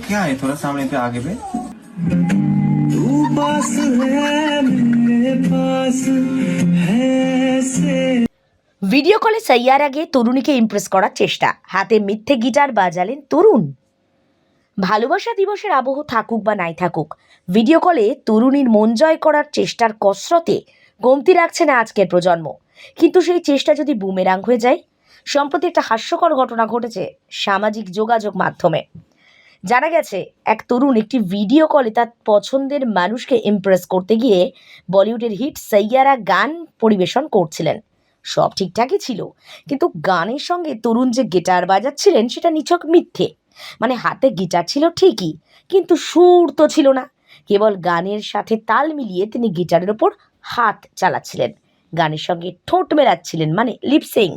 क्या है, थोड़ा सामने पे आगे पे। तू पास है मेरे पास है से। ভিডিও কলে সাইয়ার আগে তরুণীকে ইমপ্রেস করার চেষ্টা, হাতে মিথ্যে গিটার বাজালেন তরুণ। ভালোবাসা দিবসের আবহ থাকুক বা নাই থাকুক, ভিডিও কলে তরুণীর মন জয় করার চেষ্টার কসরতে কমতি রাখছে না আজকের প্রজন্ম। কিন্তু সেই চেষ্টা যদি বুমেরাং হয়ে যায়। সম্প্রতি একটা হাস্যকর ঘটনা ঘটেছে সামাজিক যোগাযোগ মাধ্যমে। জানা গেছে এক তরুণ একটি ভিডিও কলে তার পছন্দের মানুষকে ইমপ্রেস করতে গিয়ে বলিউডের হিট সাইয়ারা গান পরিবেশন করছিলেন। সব ঠিকঠাকই ছিল, কিন্তু গানের সঙ্গে তরুণ যে গিটার বাজাচ্ছিলেন সেটা নিছক মিথ্যে। মানে হাতে গিটার ছিল ঠিকই, কিন্তু সুর তো ছিল না। কেবল গানের সাথে তাল মিলিয়ে তিনি গিটারের ওপর হাত চালাচ্ছিলেন, গানের সঙ্গে ঠোঁট মেলাচ্ছিলেন, মানে লিপসিং।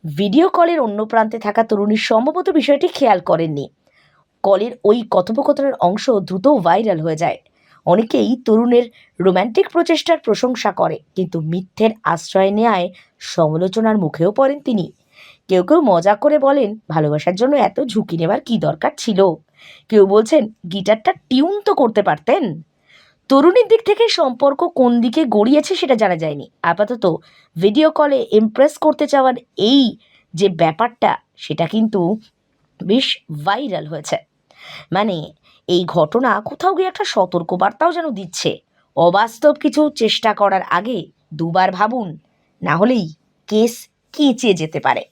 ভিডিও কলের অন্য প্রান্তে থাকা তরুণী সম্ভবত বিষয়টি খেয়াল করেননি। কলের ওই কথোপকথনের অংশ দ্রুত ভাইরাল হয়ে যায়। অনেকেই তরুণের রোম্যান্টিক প্রচেষ্টার প্রশংসা করে, কিন্তু মিথ্যের আশ্রয় নেয় সমালোচনার মুখেও পড়েন তিনি। কেউ কেউ মজা করে বলেন, ভালোবাসার জন্য এত ঝুঁকি নেবার কী দরকার ছিল। কেউ বলছেন, গিটারটা টিউন তো করতে পারতেন। তরুণীর দিক থেকে সম্পর্ক কোন দিকে গড়িয়েছে সেটা জানা যায়নি। আপাতত ভিডিও কলে ইমপ্রেস করতে চাওয়ার এই যে ব্যাপারটা, সেটা কিন্তু বেশ ভাইরাল হয়েছে। মানে এই ঘটনা কোথাও গিয়ে একটা সতর্কবার্তাও যেন দিচ্ছে। অবাস্তব কিছু চেষ্টা করার আগে দুবার ভাবুন, না হলেই কেস কেঁচে যেতে পারে।